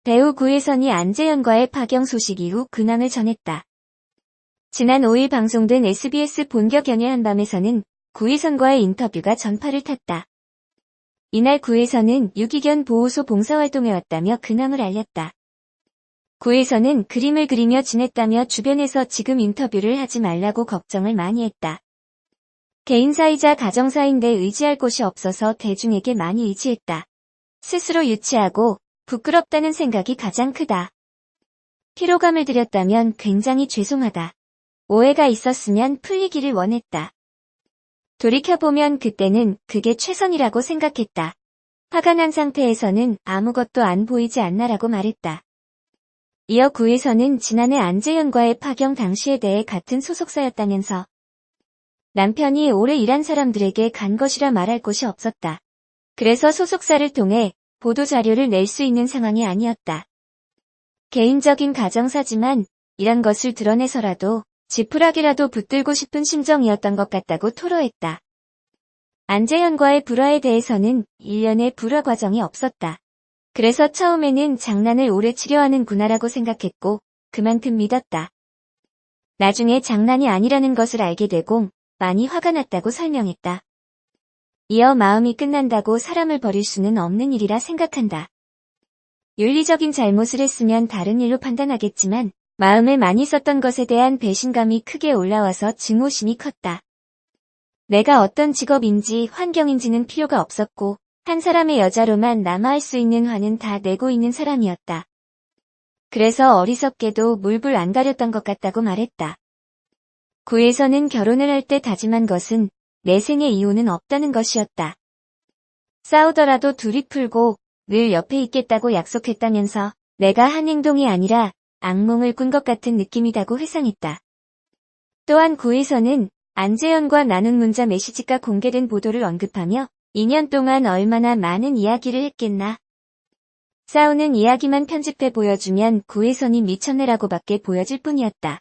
배우 구혜선이 안재현과의 파경 소식 이후 근황을 전했다. 지난 5일 방송된 SBS 본격 연애 한밤에서는 구혜선과의 인터뷰가 전파를 탔다. 이날 구혜선은 유기견 보호소 봉사활동에 왔다며 근황을 알렸다. 구혜선은 그림을 그리며 지냈다며 주변에서 지금 인터뷰를 하지 말라고 걱정을 많이 했다. 개인사이자 가정사인데 의지할 곳이 없어서 대중에게 많이 의지했다. 스스로 유치하고 부끄럽다는 생각이 가장 크다. 피로감을 드렸다면 굉장히 죄송하다. 오해가 있었으면 풀리기를 원했다. 돌이켜보면 그때는 그게 최선이라고 생각했다. 화가 난 상태에서는 아무것도 안 보이지 않나라고 말했다. 이어 구혜선은 지난해 안재현과의 파경 당시에 대해 같은 소속사였다면서 남편이 오래 일한 사람들에게 간 것이라 말할 곳이 없었다. 그래서 소속사를 통해 보도자료를 낼 수 있는 상황이 아니었다. 개인적인 가정사지만 이런 것을 드러내서라도 지푸라기라도 붙들고 싶은 심정이었던 것 같다고 토로했다. 안재현과의 불화에 대해서는 일련의 불화 과정이 없었다. 그래서 처음에는 장난을 오래 치려 하는구나라고 생각했고 그만큼 믿었다. 나중에 장난이 아니라는 것을 알게 되고 많이 화가 났다고 설명했다. 이어 마음이 끝난다고 사람을 버릴 수는 없는 일이라 생각한다. 윤리적인 잘못을 했으면 다른 일로 판단하겠지만 마음에 많이 썼던 것에 대한 배신감이 크게 올라와서 증오심이 컸다. 내가 어떤 직업인지 환경인지는 필요가 없었고 한 사람의 여자로만 남아할 수 있는 화는 다 내고 있는 사람이었다. 그래서 어리석게도 물불 안 가렸던 것 같다고 말했다. 구혜선은 결혼을 할 때 다짐한 것은 내 생에 이혼은 없다는 것이었다. 싸우더라도 둘이 풀고 늘 옆에 있겠다고 약속했다면서 내가 한 행동이 아니라 악몽을 꾼 것 같은 느낌이다고 회상했다. 또한 구혜선은 안재현과 나눈 문자 메시지가 공개된 보도를 언급하며 2년 동안 얼마나 많은 이야기를 했겠나. 싸우는 이야기만 편집해 보여주면 구혜선이 미쳤네라고밖에 보여질 뿐이었다.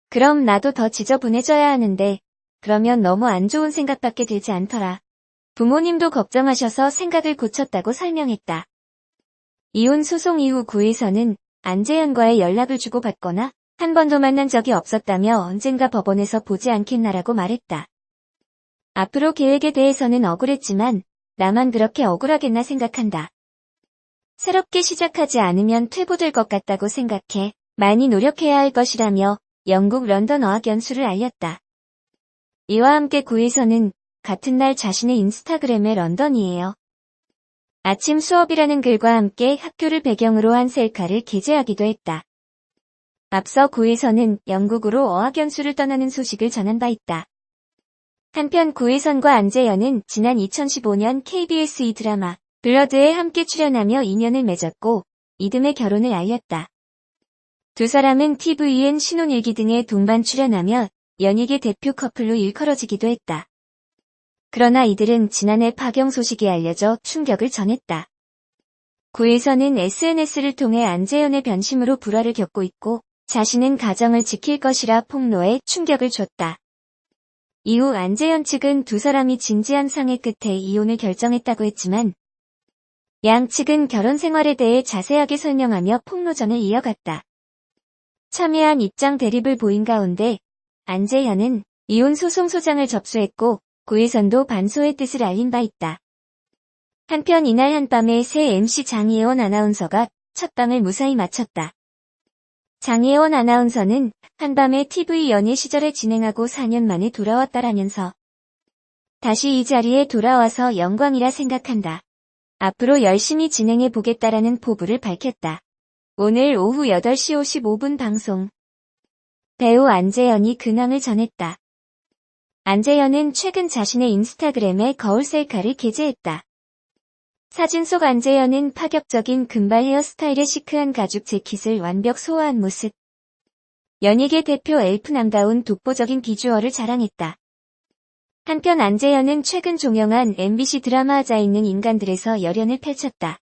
그럼 나도 더 지저분해져야 하는데 그러면 너무 안 좋은 생각밖에 들지 않더라. 부모님도 걱정하셔서 생각을 고쳤다고 설명했다. 이혼 소송 이후 구혜선은 안재현과의 연락을 주고받거나 한 번도 만난 적이 없었다며 언젠가 법원에서 보지 않겠나라고 말했다. 앞으로 계획에 대해서는 억울했지만 나만 그렇게 억울하겠나 생각한다. 새롭게 시작하지 않으면 퇴보될 것 같다고 생각해 많이 노력해야 할 것이라며 영국 런던 어학연수를 알렸다. 이와 함께 구혜선은 같은 날 자신의 인스타그램에 런던이에요. 아침 수업이라는 글과 함께 학교를 배경으로 한 셀카를 게재하기도 했다. 앞서 구혜선은 영국으로 어학연수를 떠나는 소식을 전한 바 있다. 한편 구혜선과 안재현은 지난 2015년 KBS 드라마 블러드에 함께 출연하며 인연을 맺었고 이듬해 결혼을 알렸다. 두 사람은 TVN 신혼일기 등에 동반 출연하며 연예계 대표 커플로 일컬어지기도 했다. 그러나 이들은 지난해 파경 소식이 알려져 충격을 전했다. 구혜선은 SNS를 통해 안재현의 변심으로 불화를 겪고 있고 자신은 가정을 지킬 것이라 폭로해 충격을 줬다. 이후 안재현 측은 두 사람이 진지한 상의 끝에 이혼을 결정했다고 했지만 양 측은 결혼 생활에 대해 자세하게 설명하며 폭로전을 이어갔다. 첨예한 입장 대립을 보인 가운데 안재현은 이혼 소송 소장을 접수했고 구혜선도 반소의 뜻을 알린 바 있다. 한편 이날 한밤에 새 MC 장희애원 아나운서가 첫 방을 무사히 마쳤다. 장희애원 아나운서는 한밤에 TV 연예 시절에 진행하고 4년 만에 돌아왔다라면서 다시 이 자리에 돌아와서 영광이라 생각한다. 앞으로 열심히 진행해 보겠다라는 포부를 밝혔다. 오늘 오후 8시 55분 방송. 배우 안재현이 근황을 전했다. 안재현은 최근 자신의 인스타그램에 거울 셀카를 게재했다. 사진 속 안재현은 파격적인 금발 헤어스타일의 시크한 가죽 재킷을 완벽 소화한 모습. 연예계 대표 엘프남다운 독보적인 비주얼을 자랑했다. 한편 안재현은 최근 종영한 MBC 드라마 하자 있는 인간들에서 열연을 펼쳤다.